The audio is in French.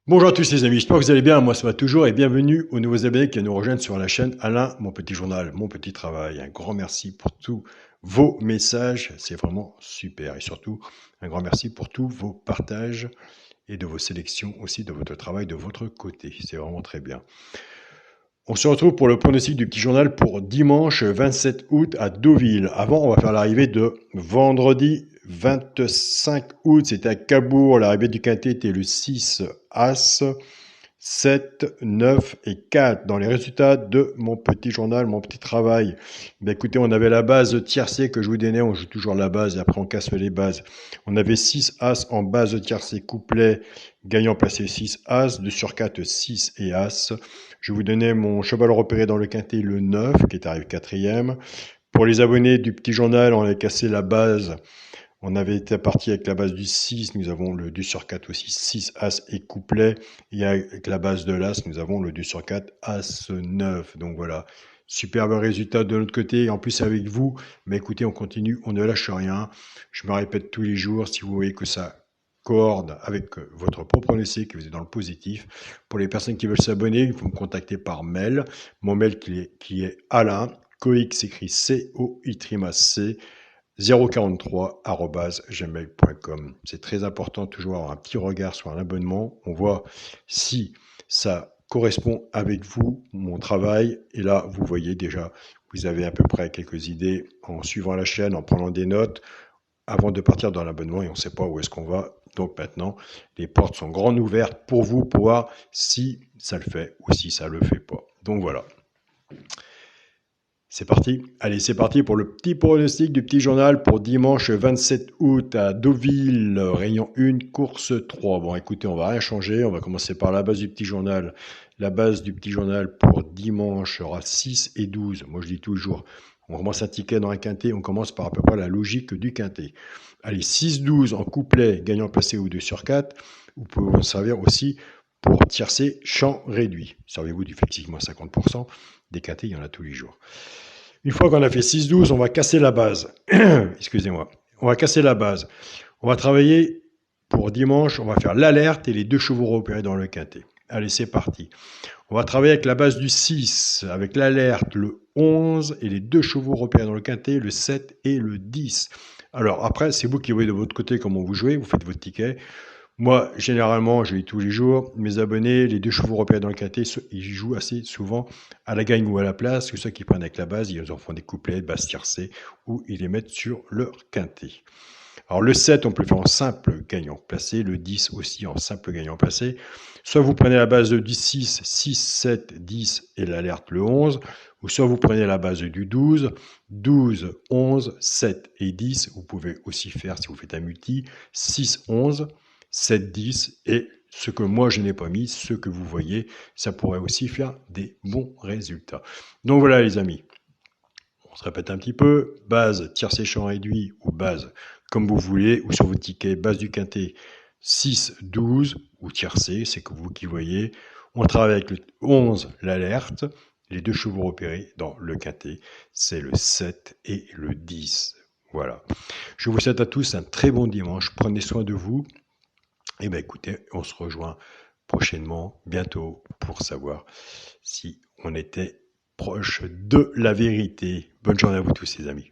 Bonjour à tous les amis, j'espère que vous allez bien, moi ça va toujours et bienvenue aux nouveaux abonnés qui nous rejoignent sur la chaîne Alain, mon petit journal, mon petit travail. Un grand merci pour tous vos messages, c'est vraiment super et surtout un grand merci pour tous vos partages et de vos sélections aussi de votre travail de votre côté, c'est vraiment très bien. On se retrouve pour le pronostic du petit journal pour dimanche 27 août à Deauville. Avant, on va faire l'arrivée de vendredi 25 août, c'était à Cabourg. L'arrivée du quintet était le 6 As, 7, 9 et 4. Dans les résultats de mon petit journal, mon petit travail, écoutez, on avait la base tiercé que je vous donnais, on joue toujours la base et après on casse les bases. On avait 6 As en base tiercé couplet, gagnant placé 6 As, 2 sur 4, 6 et As. Je vous donnais mon cheval repéré dans le quintet, le 9, qui est arrivé quatrième. Pour les abonnés du petit journal, on a cassé la base. On avait été parti avec la base du 6, nous avons le 2 sur 4 aussi, 6 As et couplet. Et avec la base de l'As, nous avons le 2 sur 4, As 9. Donc voilà, superbe résultat de notre côté, en plus avec vous. Mais écoutez, on continue, on ne lâche rien. Je me répète tous les jours, si vous voyez que ça coorde avec votre propre essai, que vous êtes dans le positif. Pour les personnes qui veulent s'abonner, il faut me contacter par mail. Mon mail qui est Alain, Coix s'écrit C-O-I-C, 043@gmail.com. C'est très important toujours avoir un petit regard sur un abonnement. On voit si ça correspond avec vous, mon travail. Et là, vous voyez déjà, vous avez à peu près quelques idées en suivant la chaîne, en prenant des notes avant de partir dans l'abonnement et on ne sait pas où est-ce qu'on va. Donc maintenant, les portes sont grandes ouvertes pour vous pour voir si ça le fait ou si ça ne le fait pas. Donc voilà. C'est parti. Allez, c'est parti pour le petit pronostic du petit journal pour dimanche 27 août à Deauville, Réunion 1, course 3. Bon, écoutez, on va rien changer. On va commencer par la base du petit journal. La base du petit journal pour dimanche sera 6 et 12. Moi, je dis toujours, on commence un ticket dans un quintet, on commence par à peu près la logique du quintet. Allez, 6-12 en couplet, gagnant placé ou 2 sur 4. Vous pouvez vous en servir aussi pour tiercer champ réduit. Servez-vous du effectivement 50%. Des quintets, il y en a tous les jours. Une fois qu'on a fait 6-12, on va casser la base. Excusez-moi. On va casser la base. On va travailler pour dimanche. On va faire l'alerte et les 2 chevaux repérés dans le quintet. Allez, c'est parti. On va travailler avec la base du 6, avec l'alerte, le 11 et les 2 chevaux repérés dans le quintet, le 7 et le 10. Alors après, c'est vous qui voyez de votre côté comment vous jouez. Vous faites votre ticket. Moi, généralement, je lis tous les jours. Mes abonnés, les 2 chevaux repérés dans le quintet, ils jouent assez souvent à la gagne ou à la place. Que ceux qui prennent avec la base, ils en font des couplets, base tiercée, ou ils les mettent sur leur quintet. Alors le 7, on peut le faire en simple gagnant placé, le 10 aussi en simple gagnant placé. Soit vous prenez la base du 6, 6, 7, 10 et l'alerte le 11, ou soit vous prenez la base du 12, 12, 11, 7 et 10. Vous pouvez aussi faire, si vous faites un multi, 6, 11, 7, 10 et ce que moi je n'ai pas mis, ce que vous voyez, ça pourrait aussi faire des bons résultats. Donc voilà les amis. On se répète un petit peu, base tiercé champ réduit ou base comme vous voulez, ou sur vos tickets, base du quintet 6, 12 ou tiercé, c'est que vous qui voyez. On travaille avec le 11, l'alerte, les 2 chevaux repérés dans le quintet, c'est le 7 et le 10. Voilà. Je vous souhaite à tous un très bon dimanche, prenez soin de vous. Et bien écoutez, on se rejoint prochainement, bientôt, pour savoir si on était proche de la vérité. Bonne journée à vous tous les amis.